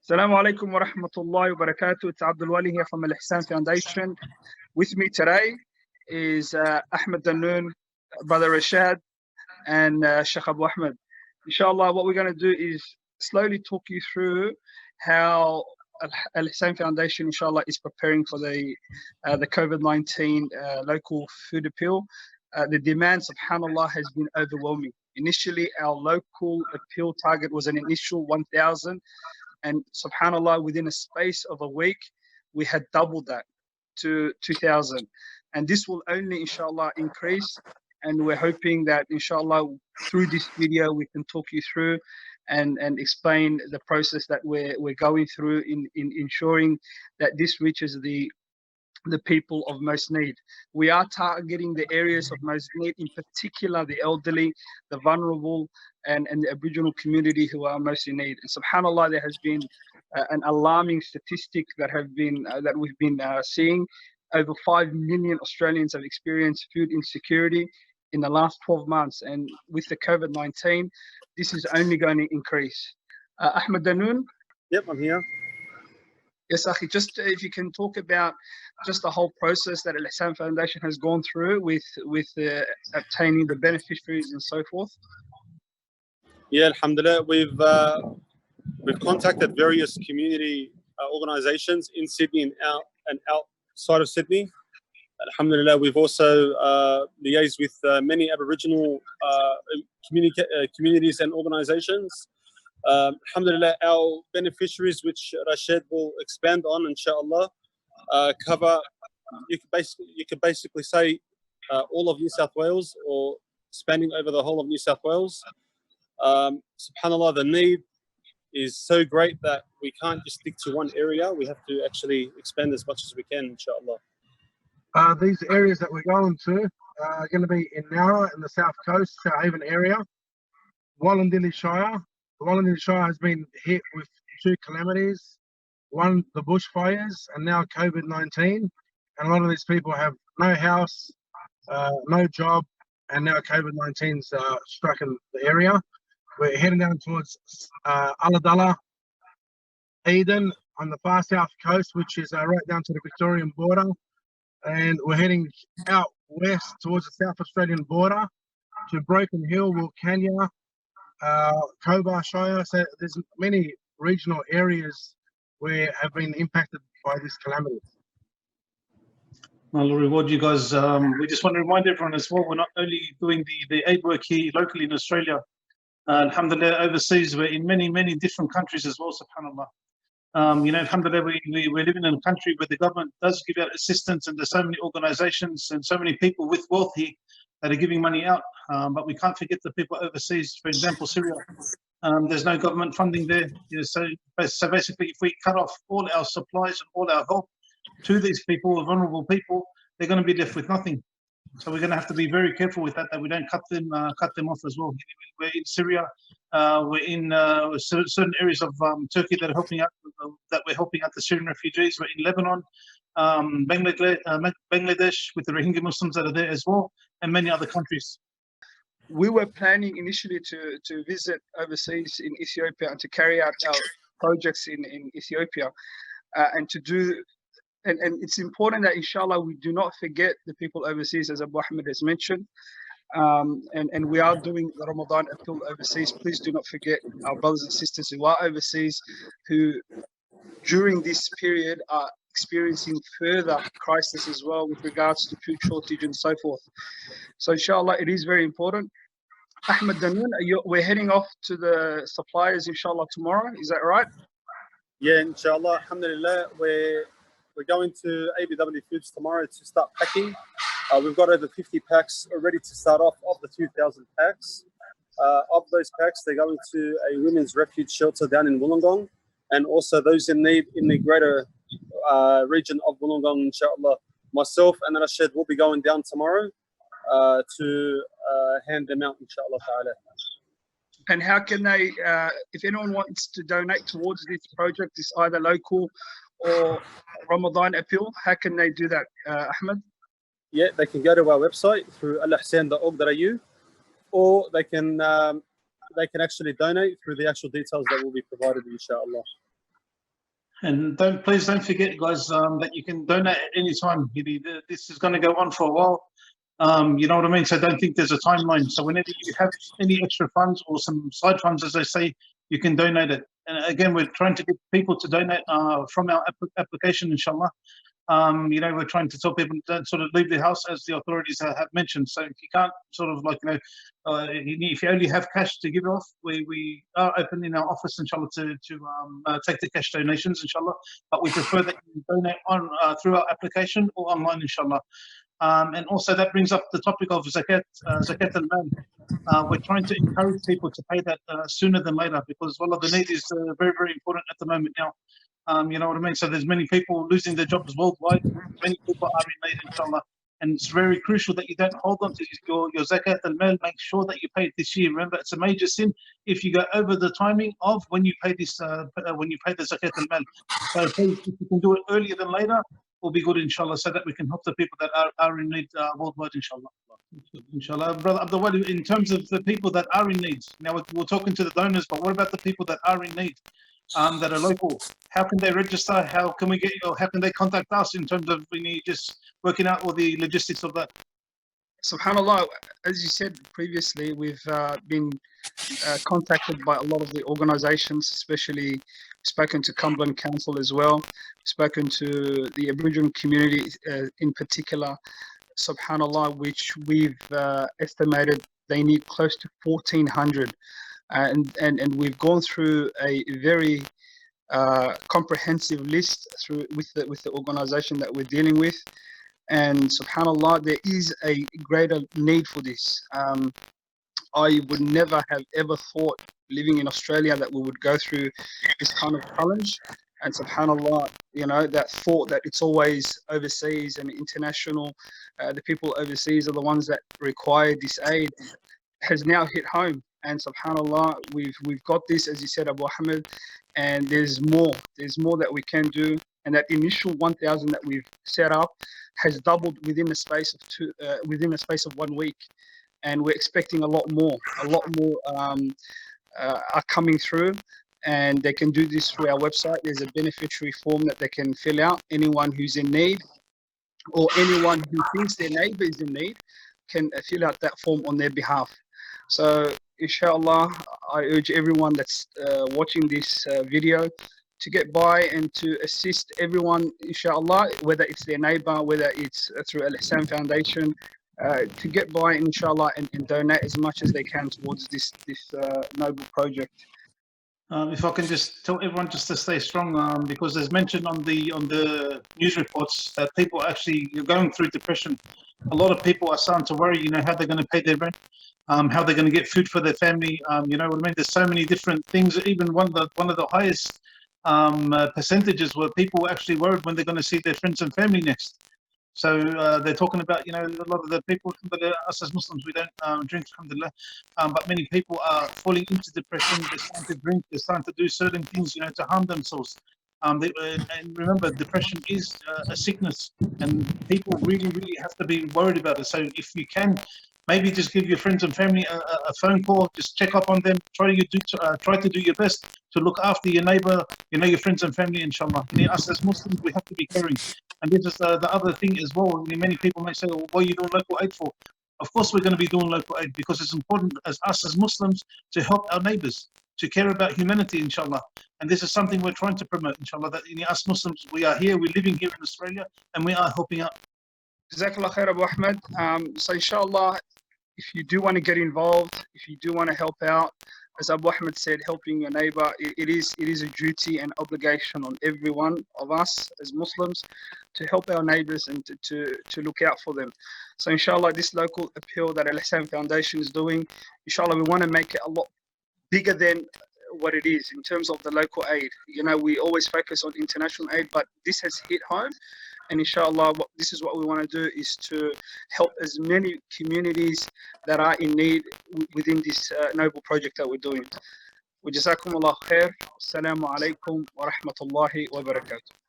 Assalamu alaikum wa rahmatullahi wa barakatuh. It's Abdul Wali here from Al-Ihsan Foundation. With me today is Ahmed Danoon, Brother Rashad, and Sheikh Abu Ahmed. Inshallah, what we're going to do is slowly talk you through how Al-Ihsan Foundation, inshallah, is preparing for the COVID-19 local food appeal. The demand, subhanallah, has been overwhelming. Initially, our local appeal target was an initial 1,000. And subhanallah, within a space of a week, we had doubled that to 2,000. And this will only, inshallah, increase. And we're hoping that, inshallah, through this video, we can talk you through and explain the process that we're going through in ensuring that this reaches the people of most need. We are targeting the areas of most need, in particular the elderly, the vulnerable, and the Aboriginal community who are most in need. And subhanallah, there has been an alarming statistic that we've been seeing. Over 5 million Australians have experienced food insecurity in the last 12 months, and with the COVID-19, this is only going to increase. Ahmed Danoon? Yep, I'm here. Yes, Akhi, just if you can talk about just the whole process that Al-Ihsan Foundation has gone through with obtaining the beneficiaries and so forth. Yeah, alhamdulillah, we've contacted various community organizations in Sydney and outside of Sydney. Alhamdulillah, we've also liaised with many Aboriginal communities and organizations. Alhamdulillah, our beneficiaries, which Rashad will expand on, inshallah, cover, you could basically say all of New South Wales, or spanning over the whole of New South Wales. Subhanallah, the need is so great that we can't just stick to one area. We have to actually expand as much as we can, inshallah. These areas that we're going to are going to be in Nowra in the south coast, Shoalhaven area, Wallandilly Shire. The Wallandilly Shire has been hit with 2 calamities, one the bushfires and now COVID-19, and a lot of these people have no house, no job, and now COVID-19's struck in the area. We're heading down towards Ulladulla, Eden on the far south coast, which is right down to the Victorian border, and we're heading out west towards the South Australian border to Broken Hill, Wilcannia, Cobar Shire. So there's many regional areas where have been impacted by this calamity. I'll reward you guys. We just want to remind everyone as well, we're not only doing the aid work here locally in Australia, alhamdulillah, overseas, we're in many different countries as well, subhanallah. You know, alhamdulillah, we're living in a country where the government does give out assistance, and there's so many organizations and so many people with wealth here that are giving money out. But we can't forget the people overseas. For example, Syria, there's no government funding there. You know, so basically, if we cut off all our supplies and all our help to these people, vulnerable people, they're going to be left with nothing. So we're going to have to be very careful with that we don't cut them off as well. We're in Syria, we're in certain areas of Turkey that are helping out, we're helping out the Syrian refugees. We're in Lebanon, Bangladesh with the Rohingya Muslims that are there as well, and many other countries. We were planning initially to visit overseas in Ethiopia and to carry out our projects in Ethiopia, and to do. And it's important that, inshallah, we do not forget the people overseas, as Abu Ahmed has mentioned. And we are doing the Ramadan Appeal overseas. Please do not forget our brothers and sisters who are overseas, who during this period are experiencing further crisis as well with regards to food shortage and so forth. So inshallah, it is very important. Ahmed Danoon, we're heading off to the suppliers, inshallah, tomorrow. Is that right? Yeah, inshallah, alhamdulillah, we're going to ABW Foods tomorrow to start packing. We've got over 50 packs ready to start off of the 2,000 packs. Of those packs, they're going to a women's refuge shelter down in Wollongong, and also those in need in the greater region of Wollongong, inshallah. Myself and Rashad will be going down tomorrow to hand them out, inshallah ta'ala. And how can they, if anyone wants to donate towards this project, this either local or Ramadan Appeal, how can they do that, Ahmed? Yeah, they can go to our website through al-ihsan.org.au, or they can actually donate through the actual details that will be provided, inshallah. And please don't forget, guys, that you can donate at any time. This is going to go on for a while. You know what I mean? So don't think there's a timeline. So whenever you have any extra funds or some side funds, as they say, you can donate it. And again, we're trying to get people to donate from our application, inshallah. You know, we're trying to tell people don't sort of leave the house, as the authorities have mentioned. So if you can't sort of like, you know, if you only have cash to give off, we are open in our office, inshallah, to take the cash donations, inshallah. But we prefer that you donate on through our application or online, inshallah. And also that brings up the topic of zakat al-mal. We're trying to encourage people to pay that sooner than later, because wallah, the need is very, very important at the moment now. You know what I mean? So there's many people losing their jobs worldwide. Many people are in need, inshallah. And it's very crucial that you don't hold on to your zakat al-mal. Make sure that you pay it this year. Remember, it's a major sin if you go over the timing of when you pay this, when you pay the zakat al-mal. So please, if you can do it earlier than later, will be good, inshallah, so that we can help the people that are in need worldwide, inshallah. Inshallah. Brother Abdul, in terms of the people that are in need, now we're talking to the donors, but what about the people that are in need, that are local? How can they register? How can we get, how can they contact us in terms of just working out all the logistics of that? SubhanAllah, as you said previously, we've been contacted by a lot of the organizations, especially spoken to CommBank Council as well, spoken to the Aboriginal community in particular, SubhanAllah, which we've estimated they need close to 1,400. And we've gone through a very comprehensive list with the organization that we're dealing with. And SubhanAllah, there is a greater need for this. I would never have ever thought, living in Australia, that we would go through this kind of challenge. And SubhanAllah, you know, that thought that it's always overseas and international, the people overseas are the ones that require this aid, has now hit home. And SubhanAllah, we've got this, as you said, Abu Ahmed, and there's more that we can do. And that initial 1,000 that we've set up has doubled within the space of 1 week, and we're expecting a lot more are coming through, and they can do this through our website. There's a beneficiary form that they can fill out. Anyone who's in need, or anyone who thinks their neighbor is in need, can fill out that form on their behalf. So inshallah, I urge everyone that's watching this video to get by and to assist everyone, inshallah, whether it's their neighbor, whether it's through Al-Ihsan Foundation, to get by, inshallah, and donate as much as they can towards this noble project. If I can just tell everyone just to stay strong, because there's mentioned on the news reports that people actually going through depression. A lot of people are starting to worry, you know, how they're going to pay their rent, how they're going to get food for their family. You know what I mean? There's so many different things. Even one of the highest percentages where people are actually worried when they're going to see their friends and family next. So they're talking about, you know, a lot of the people, us as Muslims, we don't drink, alhamdulillah, but many people are falling into depression. They're starting to drink, they're starting to do certain things, you know, to harm themselves. And remember, depression is a sickness, and people really, really have to be worried about it. So if you can, maybe just give your friends and family a phone call, just check up on them, try to do your best to look after your neighbor, you know, your friends and family, inshallah. You know, us as Muslims, we have to be caring. And this is the other thing as well. You know, many people may say, well, what are you doing local aid for? Of course, we're going to be doing local aid because it's important as us as Muslims to help our neighbors, to care about humanity, inshallah. And this is something we're trying to promote, inshallah, that, you know, us Muslims, we are here, we're living here in Australia, and we are helping out. Jazakallah khair, Abu Ahmed. So inshallah, if you do want to get involved, if you do want to help out, as Abu Ahmed said, helping your neighbor, it is a duty and obligation on every one of us as Muslims to help our neighbors and to look out for them. So inshallah, this local appeal that Al-Ihsan Foundation is doing, inshallah, we want to make it a lot bigger than what it is in terms of the local aid. You know, we always focus on international aid, but this has hit home. And inshallah, this is what we want to do, is to help as many communities that are in need within this noble project that we're doing. وجزاكم الله خير. السلام عليكم ورحمة الله وبركاته.